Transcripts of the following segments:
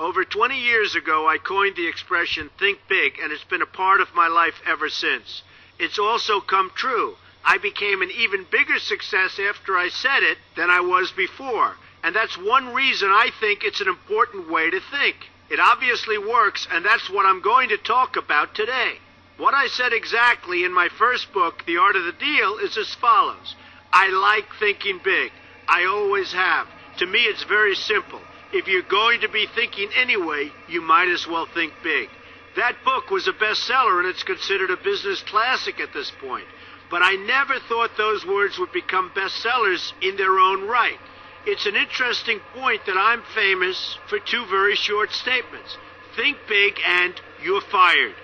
Over 20 years ago, I coined the expression think big, and it's been a part of my life ever since. It's also come true. I became an even bigger success after I said it than I was before. And that's one reason I think it's an important way to think. It obviously works, and that's what I'm going to talk about today. What I said exactly in my first book, The Art of the Deal, is as follows. I like thinking big. I always have. To me, it's very simple. If you're going to be thinking anyway, you might as well think big. That book was a bestseller, and it's considered a business classic at this point. But I never thought those words would become bestsellers in their own right. It's an interesting point that I'm famous for two very short statements. Think big and you're fired.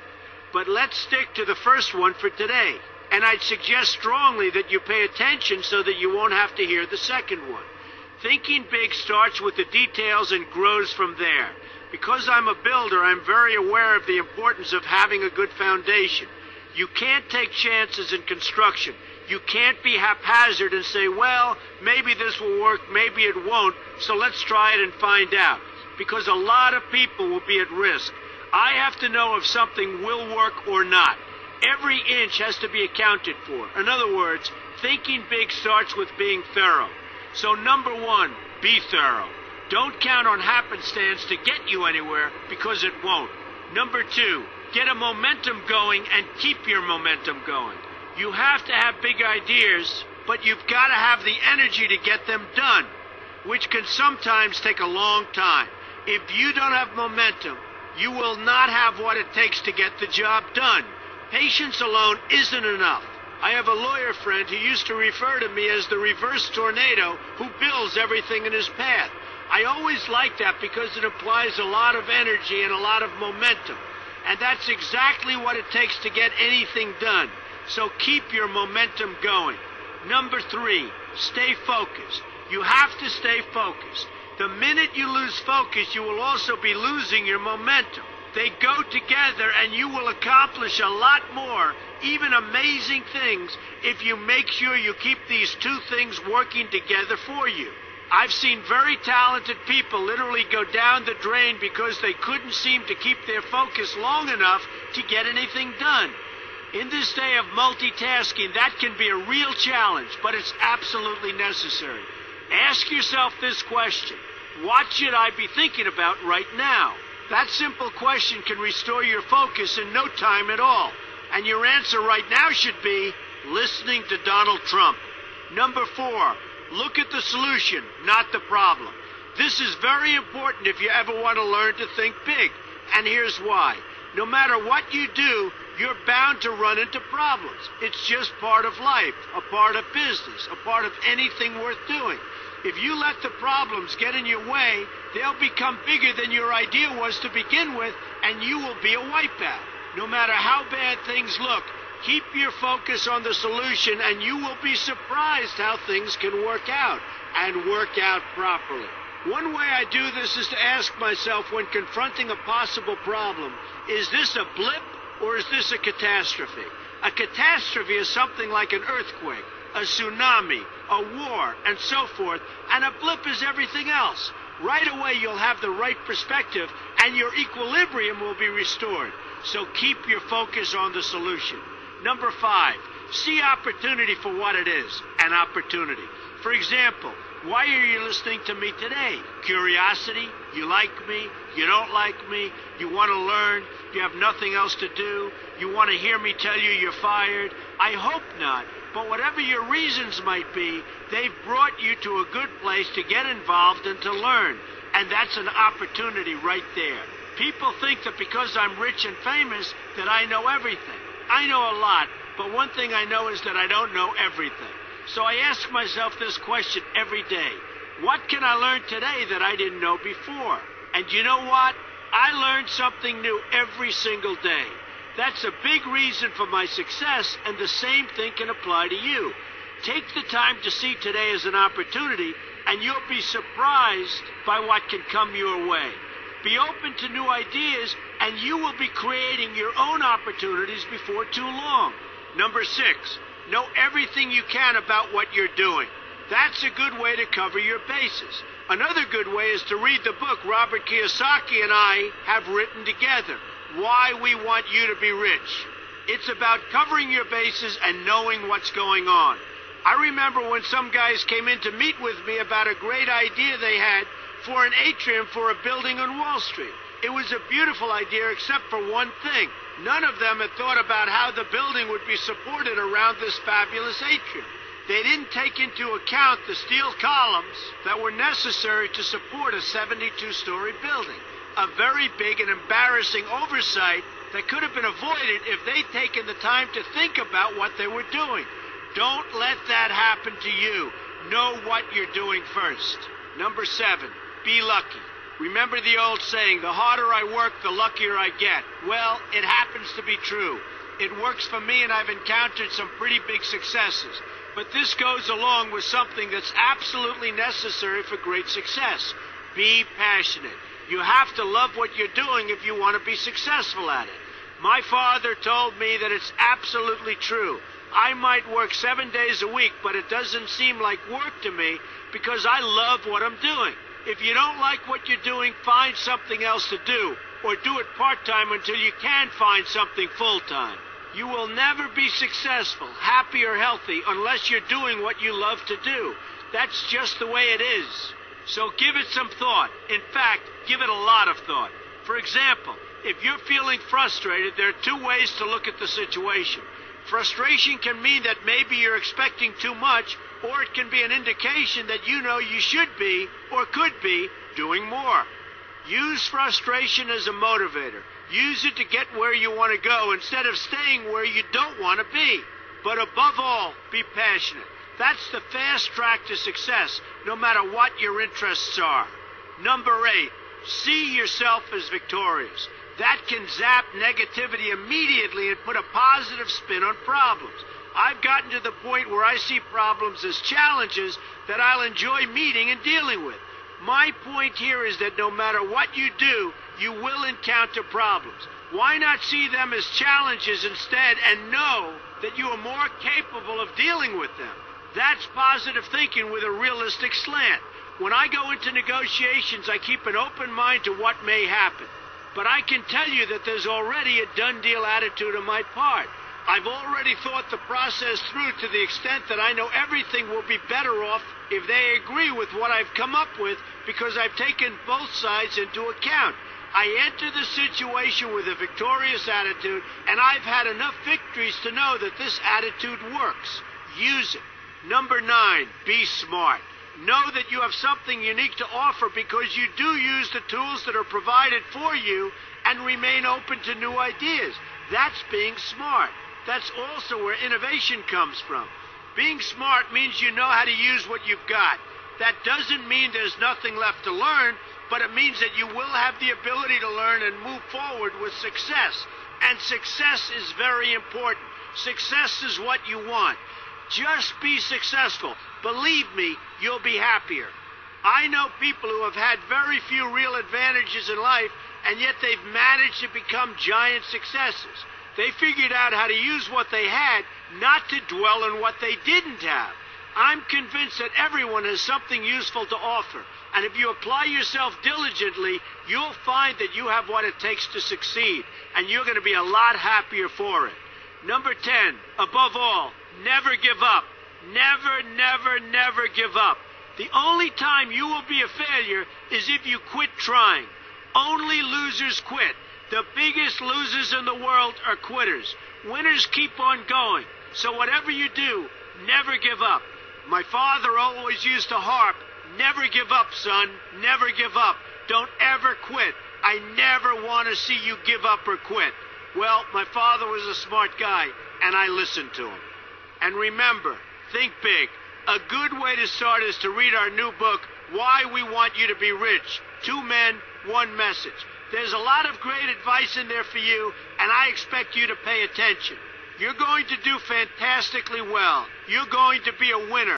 But let's stick to the first one for today. And I'd suggest strongly that you pay attention so that you won't have to hear the second one. Thinking big starts with the details and grows from there. Because I'm a builder, I'm very aware of the importance of having a good foundation. You can't take chances in construction. You can't be haphazard and say, well, maybe this will work, maybe it won't, so let's try it and find out. Because a lot of people will be at risk. I have to know if something will work or not. Every inch has to be accounted for. In other words, thinking big starts with being thorough. So number one, be thorough. Don't count on happenstance to get you anywhere, because it won't. Number two, get a momentum going and keep your momentum going. You have to have big ideas, but you've got to have the energy to get them done, which can sometimes take a long time. If you don't have momentum, you will not have what it takes to get the job done. Patience alone isn't enough. I have a lawyer friend who used to refer to me as the reverse tornado who builds everything in his path. I always like that because it implies a lot of energy and a lot of momentum. And that's exactly what it takes to get anything done. So keep your momentum going. Number three, stay focused. You have to stay focused. The minute you lose focus, you will also be losing your momentum. They go together, and you will accomplish a lot more, even amazing things, if you make sure you keep these two things working together for you. I've seen very talented people literally go down the drain because they couldn't seem to keep their focus long enough to get anything done. In this day of multitasking, that can be a real challenge, but it's absolutely necessary. Ask yourself this question. What should I be thinking about right now? That simple question can restore your focus in no time at all. And your answer right now should be listening to Donald Trump. Number four, look at the solution, not the problem. This is very important if you ever want to learn to think big. And here's why. No matter what you do, you're bound to run into problems. It's just part of life, a part of business, a part of anything worth doing. If you let the problems get in your way, they'll become bigger than your idea was to begin with, and you will be a wipeout. No matter how bad things look, keep your focus on the solution, and you will be surprised how things can work out, and work out properly. One way I do this is to ask myself when confronting a possible problem, is this a blip or is this a catastrophe? A catastrophe is something like an earthquake, a tsunami, a war, and so forth, and a blip is everything else. Right away you'll have the right perspective, and your equilibrium will be restored. So keep your focus on the solution. Number five, see opportunity for what it is, an opportunity. For example, why are you listening to me today? Curiosity? You like me? You don't like me? You want to learn? You have nothing else to do? You want to hear me tell you you're fired? I hope not. But whatever your reasons might be, they've brought you to a good place to get involved and to learn. And that's an opportunity right there. People think that because I'm rich and famous that I know everything. I know a lot, but one thing I know is that I don't know everything. So I ask myself this question every day. What can I learn today that I didn't know before? And you know what? I learn something new every single day. That's a big reason for my success, and the same thing can apply to you. Take the time to see today as an opportunity, and you'll be surprised by what can come your way. Be open to new ideas, and you will be creating your own opportunities before too long. Number six, know everything you can about what you're doing. That's a good way to cover your bases. Another good way is to read the book Robert Kiyosaki and I have written together, Why We Want You to Be Rich. It's about covering your bases and knowing what's going on. I remember when some guys came in to meet with me about a great idea they had for an atrium for a building on Wall Street. It was a beautiful idea except for one thing. None of them had thought about how the building would be supported around this fabulous atrium. They didn't take into account the steel columns that were necessary to support a 72-story building. A very big and embarrassing oversight that could have been avoided if they'd taken the time to think about what they were doing. Don't let that happen to you. Know what you're doing first. Number 7, be lucky. Remember the old saying, the harder I work, the luckier I get. Well, it happens to be true. It works for me, and I've encountered some pretty big successes. But this goes along with something that's absolutely necessary for great success. Be passionate. You have to love what you're doing if you want to be successful at it. My father told me that it's absolutely true. I might work 7 days a week, but it doesn't seem like work to me because I love what I'm doing. If you don't like what you're doing, find something else to do, or do it part-time until you can find something full-time. You will never be successful, happy, or healthy unless you're doing what you love to do. That's just the way it is. So give it some thought. In fact, give it a lot of thought. For example, if you're feeling frustrated, there are 2 ways to look at the situation. Frustration can mean that maybe you're expecting too much, or it can be an indication that you know you should be, or could be, doing more. Use frustration as a motivator. Use it to get where you want to go instead of staying where you don't want to be. But above all, be passionate. That's the fast track to success, no matter what your interests are. Number 8, see yourself as victorious. That can zap negativity immediately and put a positive spin on problems. I've gotten to the point where I see problems as challenges that I'll enjoy meeting and dealing with. My point here is that no matter what you do, you will encounter problems. Why not see them as challenges instead and know that you are more capable of dealing with them? That's positive thinking with a realistic slant. When I go into negotiations, I keep an open mind to what may happen. But I can tell you that there's already a done-deal attitude on my part. I've already thought the process through to the extent that I know everything will be better off if they agree with what I've come up with because I've taken both sides into account. I enter the situation with a victorious attitude, and I've had enough victories to know that this attitude works. Use it. Number 9, be smart. Know that you have something unique to offer because you do use the tools that are provided for you and remain open to new ideas. That's being smart. That's also where innovation comes from. Being smart means you know how to use what you've got. That doesn't mean there's nothing left to learn, but it means that you will have the ability to learn and move forward with success. And success is very important. Success is what you want. Just be successful. Believe me, you'll be happier. I know people who have had very few real advantages in life, and yet they've managed to become giant successes. They figured out how to use what they had, not to dwell on what they didn't have. I'm convinced that everyone has something useful to offer, and if you apply yourself diligently, you'll find that you have what it takes to succeed, and you're going to be a lot happier for it. Number 10, above all, never give up. Never, never, never give up. The only time you will be a failure is if you quit trying. Only losers quit. The biggest losers in the world are quitters. Winners keep on going. So whatever you do, never give up. My father always used to harp, never give up, son, never give up. Don't ever quit. I never want to see you give up or quit. Well, my father was a smart guy, and I listened to him. And remember, think big. A good way to start is to read our new book, Why We Want You to Be Rich. 2 men, 1 message. There's a lot of great advice in there for you, and I expect you to pay attention. You're going to do fantastically well. You're going to be a winner.